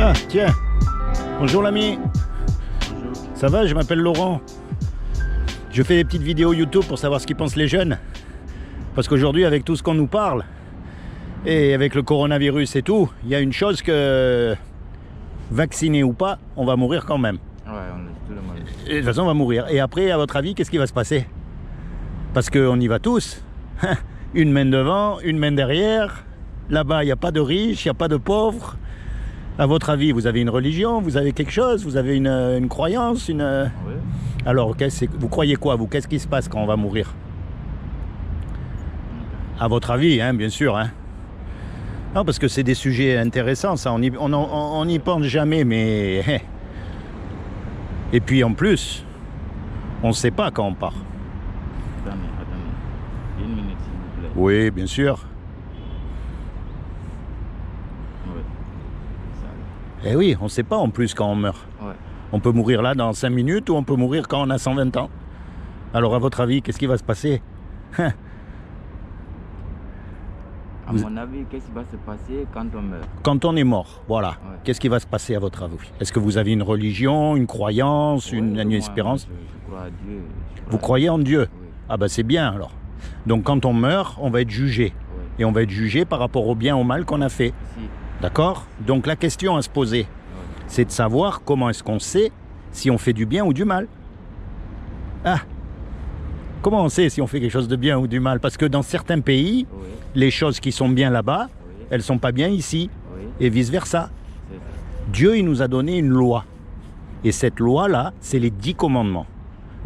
Ah, tiens. Bonjour l'ami. Bonjour. Ça va, je m'appelle Laurent. Je fais des petites vidéos YouTube pour savoir ce qu'ils pensent les jeunes. Parce qu'aujourd'hui, avec tout ce qu'on nous parle, et avec le coronavirus et tout, il y a une chose que, vacciné ou pas, on va mourir quand même. Ouais, on est tout le monde. Et de toute façon, on va mourir. Et après, à votre avis, qu'est-ce qui va se passer? Parce qu'on y va tous. Une main devant, une main derrière. Là-bas, il n'y a pas de riches, il n'y a pas de pauvres. À votre avis, vous avez une religion, vous avez quelque chose, vous avez une croyance, Oui. Alors, vous croyez quoi, vous? Qu'est-ce qui se passe quand on va mourir? À votre avis, hein, bien sûr. Hein. Non, parce que c'est des sujets intéressants, ça. On n'y pense jamais, mais... Et puis, en plus, on ne sait pas quand on part. Attendez. Une minute, s'il vous plaît. Oui, bien sûr. Oui. Ça, Eh oui, on ne sait pas en plus quand on meurt. ouais. On peut mourir là dans 5 minutes ou on peut mourir quand on a 120 ans. Alors, à votre avis, qu'est-ce qui va se passer? À mon avis, qu'est-ce qui va se passer quand on meurt? Quand on est mort, voilà. Ouais. Qu'est-ce qui va se passer à votre avis? Est-ce que vous avez une religion, une croyance, une Moi, espérance? je crois à Dieu. Vous croyez en Dieu? Oui. Ah ben c'est bien alors. Donc quand on meurt, on va être jugé. Oui. Et on va être jugé par rapport au bien ou au mal qu'on a fait. Si. D'accord? Donc la question à se poser, c'est de savoir comment est-ce qu'on sait si on fait du bien ou du mal. Ah! Comment on sait si on fait quelque chose de bien ou du mal? Parce que dans certains pays, Oui. les choses qui sont bien là-bas, Oui. elles ne sont pas bien ici. Oui. Et vice-versa. C'est ça. Dieu, il nous a donné une loi. Et cette loi-là, c'est les 10 commandements.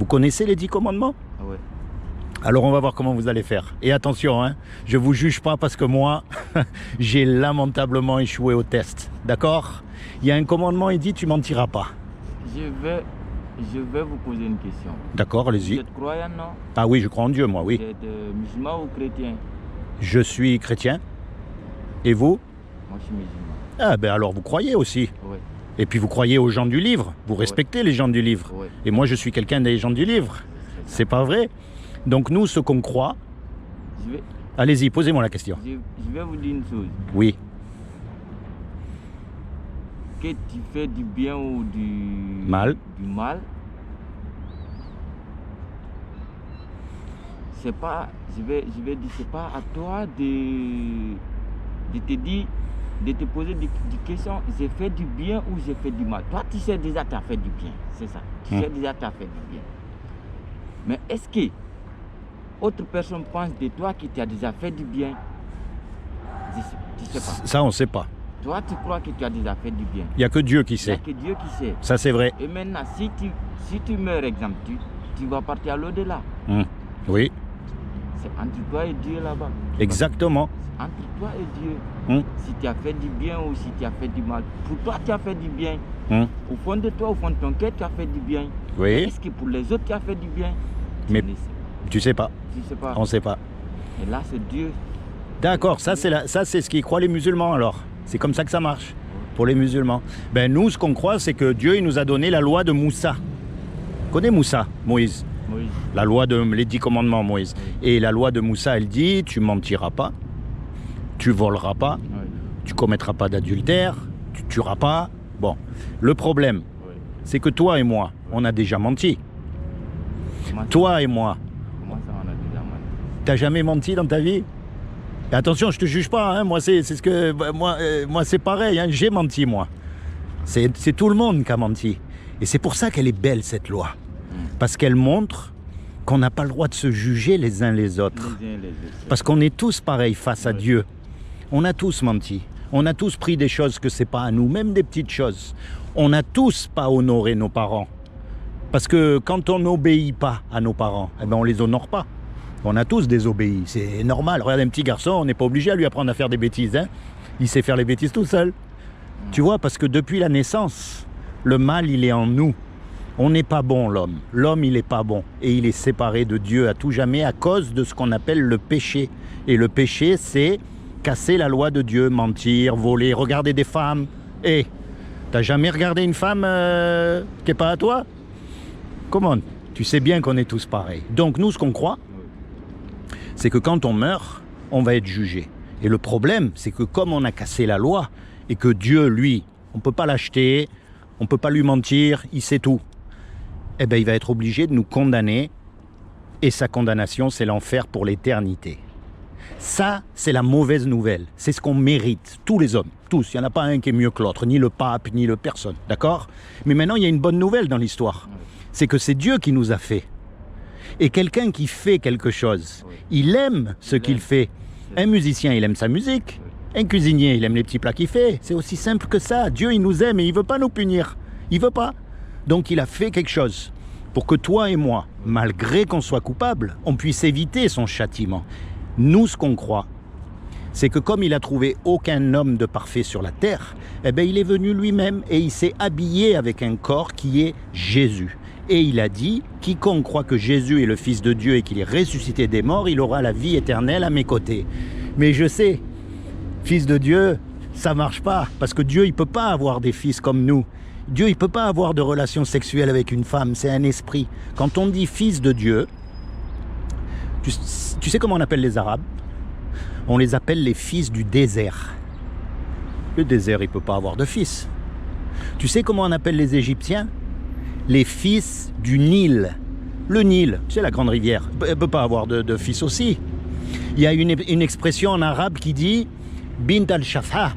Vous connaissez les 10 commandements? Oui. Alors on va voir comment vous allez faire. Et attention, hein, je ne vous juge pas parce que moi, j'ai lamentablement échoué au test. D'accord? Il y a un commandement, il dit tu mentiras pas. Je vais vous poser une question. D'accord, Vous allez-y. êtes croyant, non? Ah oui, je crois en Dieu, moi, Vous oui. êtes musulman ou chrétien? Je suis chrétien. Et vous? Moi, je suis musulman. Ah ben alors vous croyez aussi. Oui. Et puis vous croyez aux gens du livre. Vous respectez les gens du livre. Oui. Et moi, je suis quelqu'un des gens du livre. C'est ça. C'est pas vrai? Donc nous, ce qu'on croit... Je vais, Allez-y, posez-moi la question. je vais vous dire une chose. Oui. Que tu fais du bien ou du Mal. C'est pas, je vais dire, c'est pas à toi de te dire, de te poser des questions, j'ai fait du bien ou j'ai fait du mal. Toi, tu sais déjà que tu as fait du bien, c'est ça. Tu sais déjà que tu as fait du bien. Mais est-ce que autre personne pense de toi que tu as déjà fait du bien? Tu sais pas. Ça, on ne sait pas. Toi, tu crois que tu as déjà fait du bien. Il n'y a que Dieu qui Il n'y a sait. que Dieu qui sait. Ça, c'est vrai. Et maintenant, si tu meurs, exemple, tu vas partir à l'au-delà. Oui, C'est entre toi et Dieu là-bas. exactement. C'est entre toi et Dieu. Si tu as fait du bien ou si tu as fait du mal. Pour toi, tu as fait du bien. Au fond de toi, au fond de ton cœur, tu as fait du bien. Oui, Est-ce que pour les autres, tu as fait du bien? Mais- Tu ne sais, tu sais pas. tu sais pas. On ne sait pas. Et là, c'est Dieu. D'accord, ça c'est ce qu'ils croient les musulmans alors. C'est comme ça que ça marche pour les musulmans. Ben nous, ce qu'on croit, c'est que Dieu il nous a donné la loi de Moussa. Vous connaissez Moussa, Moïse? Moïse. La loi de les 10 commandements, Moïse. Et la loi de Moussa, elle dit, tu mentiras pas, tu voleras pas, Oui. tu commettras pas d'adultère, tu tueras pas. Bon, le problème, Oui. c'est que toi et moi, on a déjà menti. Comment Toi et moi, ça, on a déjà menti? t'as jamais menti dans ta vie? Et attention, je te juge pas, hein, moi c'est ce que moi c'est pareil, hein, j'ai menti moi. C'est tout le monde qui a menti. Et c'est pour ça qu'elle est belle cette loi. Parce qu'elle montre qu'on n'a pas le droit de se juger les uns les autres. Les uns les autres. Parce qu'on est tous pareils face à Oui. Dieu. On a tous menti. On a tous pris des choses que c'est pas à nous, même des petites choses. On n'a tous pas honoré nos parents. Parce que quand on n'obéit pas à nos parents, eh ben on les honore pas. On a tous désobéi, c'est normal. Regarde un petit garçon, on n'est pas obligé à lui apprendre à faire des bêtises. Hein. Il sait faire les bêtises tout seul. Tu vois, parce que depuis la naissance, le mal, il est en nous. On n'est pas bon, l'homme. L'homme, il n'est pas bon. Et il est séparé de Dieu à tout jamais à cause de ce qu'on appelle le péché. Et le péché, c'est casser la loi de Dieu, mentir, voler, regarder des femmes. Et t'as jamais regardé une femme qui n'est pas à toi? Comment? Tu sais bien qu'on est tous pareils. Donc nous, ce qu'on croit, c'est que quand on meurt, on va être jugé. Et le problème, c'est que comme on a cassé la loi, et que Dieu, lui, on ne peut pas l'acheter, on ne peut pas lui mentir, il sait tout. Eh bien, il va être obligé de nous condamner, et sa condamnation, c'est l'enfer pour l'éternité. Ça, c'est la mauvaise nouvelle. C'est ce qu'on mérite, tous les hommes, tous. Il n'y en a pas un qui est mieux que l'autre, ni le pape, ni le personne, d'accord? Mais maintenant, il y a une bonne nouvelle dans l'histoire. C'est que c'est Dieu qui nous a fait. Et quelqu'un qui fait quelque chose, il aime ce qu'il fait. Un musicien, il aime sa musique. Un cuisinier, il aime les petits plats qu'il fait. C'est aussi simple que ça. Dieu, il nous aime et il ne veut pas nous punir. Il ne veut pas. Donc, il a fait quelque chose pour que toi et moi, malgré qu'on soit coupable, on puisse éviter son châtiment. Nous, ce qu'on croit, c'est que comme il a trouvé aucun homme de parfait sur la terre, eh bien, il est venu lui-même et il s'est habillé avec un corps qui est Jésus. Et il a dit, quiconque croit que Jésus est le Fils de Dieu et qu'il est ressuscité des morts, il aura la vie éternelle à mes côtés. Mais je sais, Fils de Dieu, ça marche pas, parce que Dieu, il peut pas avoir des fils comme nous. Dieu, il peut pas avoir de relation sexuelle avec une femme, c'est un esprit. Quand on dit Fils de Dieu, tu sais comment on appelle les Arabes? On les appelle les fils du désert. Le désert, il peut pas avoir de fils. Tu sais comment on appelle les Égyptiens? Les fils du Nil. Le Nil, c'est la grande rivière. Elle ne peut pas avoir de fils aussi. Il y a une expression en arabe qui dit Bint al-Shafa,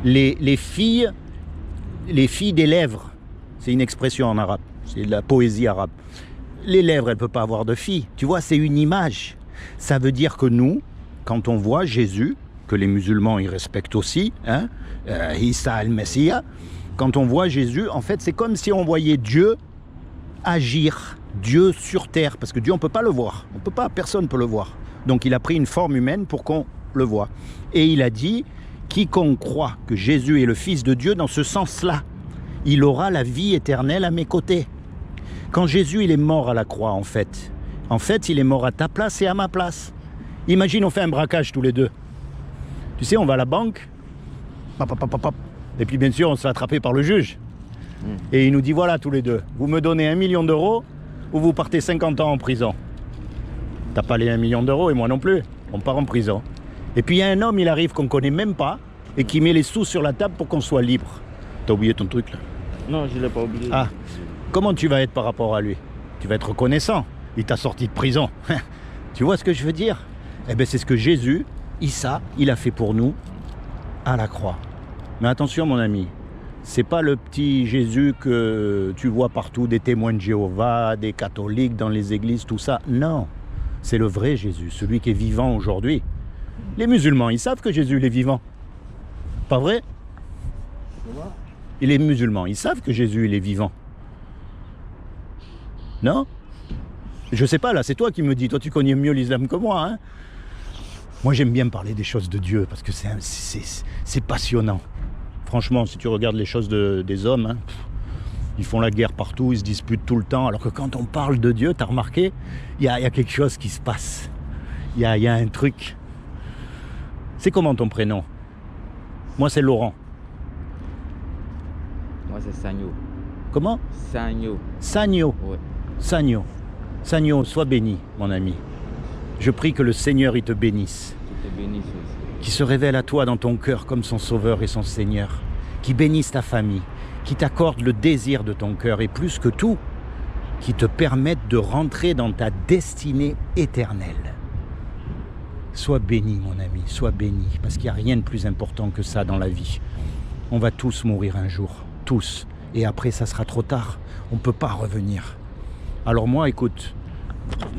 les filles des lèvres. C'est une expression en arabe, c'est de la poésie arabe. Les lèvres, elles ne peuvent pas avoir de filles. Tu vois, c'est une image. Ça veut dire que nous, quand on voit Jésus, que les musulmans ils respectent aussi, hein, Isa al-Messia, quand on voit Jésus, en fait, c'est comme si on voyait Dieu agir, Dieu sur terre, parce que Dieu, on ne peut pas le voir. On peut pas, personne ne peut le voir. Donc, il a pris une forme humaine pour qu'on le voit. Et il a dit, quiconque croit que Jésus est le Fils de Dieu, dans ce sens-là, il aura la vie éternelle à mes côtés. Quand Jésus, il est mort à la croix, en fait, il est mort à ta place et à ma place. Imagine, on fait un braquage tous les deux. Tu sais, on va à la banque, et puis bien sûr, on se fait attraper par le juge. Et il nous dit, voilà, tous les deux, vous me donnez 1 million d'euros ou vous partez 50 ans en prison. T'as pas les 1 million d'euros et moi non plus. On part en prison. Et puis il y a un homme, il arrive qu'on ne connaît même pas et qui met les sous sur la table pour qu'on soit libre. T'as oublié ton truc là? Non, je ne l'ai pas oublié. Ah, comment tu vas être par rapport à lui? Tu vas être reconnaissant. Il t'a sorti de prison. Tu vois ce que je veux dire? Eh bien c'est ce que Jésus, Issa, il a fait pour nous à la croix. Mais attention mon ami, c'est pas le petit Jésus que tu vois partout, des témoins de Jéhovah, des catholiques dans les églises, tout ça. Non, c'est le vrai Jésus, celui qui est vivant aujourd'hui. Les musulmans, ils savent que Jésus il est vivant. Pas vrai? Et les musulmans, ils savent que Jésus il est vivant. Non? Je sais pas, là, c'est toi qui me dis. Toi, tu connais mieux l'islam que moi, hein? Moi, j'aime bien parler des choses de Dieu parce que c'est passionnant. Franchement, si tu regardes les choses des hommes, hein, ils font la guerre partout, ils se disputent tout le temps. Alors que quand on parle de Dieu, t'as remarqué, il y a quelque chose qui se passe. Il y a un truc. C'est comment ton prénom? Moi, c'est Laurent. Moi, c'est Sagno. Comment? Sagno. Sagno. Ouais. Sagno. Sagno, sois béni, mon ami. Je prie que le Seigneur, il te bénisse. Qu'il te bénisse aussi. Qui se révèle à toi dans ton cœur comme son Sauveur et son Seigneur. Qui bénisse ta famille. Qui t'accorde le désir de ton cœur et plus que tout, qui te permette de rentrer dans ta destinée éternelle. Sois béni, mon ami, sois béni, parce qu'il n'y a rien de plus important que ça dans la vie. On va tous mourir un jour, tous. Et après, ça sera trop tard. On ne peut pas revenir. Alors moi, écoute,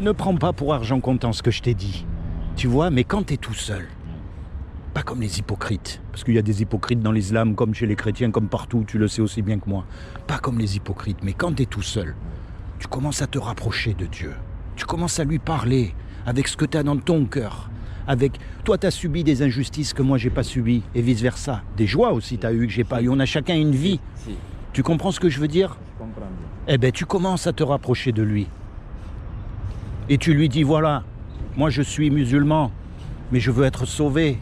ne prends pas pour argent comptant ce que je t'ai dit. Tu vois, mais quand tu es tout seul, pas comme les hypocrites, parce qu'il y a des hypocrites dans l'islam, comme chez les chrétiens, comme partout, tu le sais aussi bien que moi. Pas comme les hypocrites, mais quand tu es tout seul, tu commences à te rapprocher de Dieu. Tu commences à lui parler avec ce que tu as dans ton cœur. Avec toi, tu as subi des injustices que moi, j'ai pas subies, et vice-versa. Des joies aussi, tu as eu que j'ai pas eu. On a chacun une vie. Si. Tu comprends ce que je veux dire? Je comprends bien. Eh bien, tu commences à te rapprocher de lui. Et tu lui dis, voilà, moi je suis musulman, mais je veux être sauvé.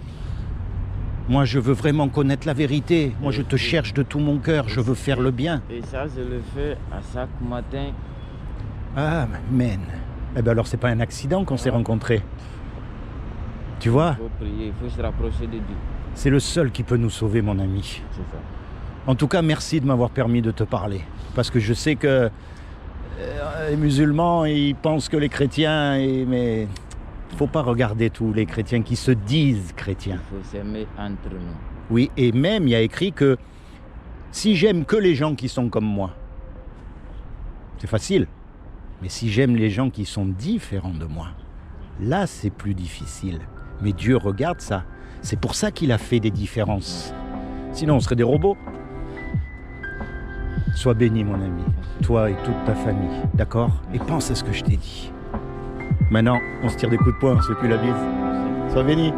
Moi, je veux vraiment connaître la vérité. Moi, je te cherche de tout mon cœur. Je veux faire le bien. Et ça, je le fais à chaque matin. Ah, man. Eh bien, alors, c'est pas un accident qu'on s'est rencontrés. Tu vois? Il faut prier, il faut se rapprocher de Dieu. C'est le seul qui peut nous sauver, mon ami. C'est ça. En tout cas, merci de m'avoir permis de te parler. Parce que je sais que les musulmans, ils pensent que les chrétiens... Mais il ne faut pas regarder tous les chrétiens qui se disent chrétiens. Il faut s'aimer entre nous. Oui, et même, il y a écrit que si j'aime que les gens qui sont comme moi, c'est facile. Mais si j'aime les gens qui sont différents de moi, là, c'est plus difficile. Mais Dieu regarde ça. C'est pour ça qu'il a fait des différences. Sinon, on serait des robots. Sois béni, mon ami, toi et toute ta famille, d'accord? Et pense à ce que je t'ai dit. Maintenant, on se tire des coups de poing, on se fait plus la bise. Sois béni.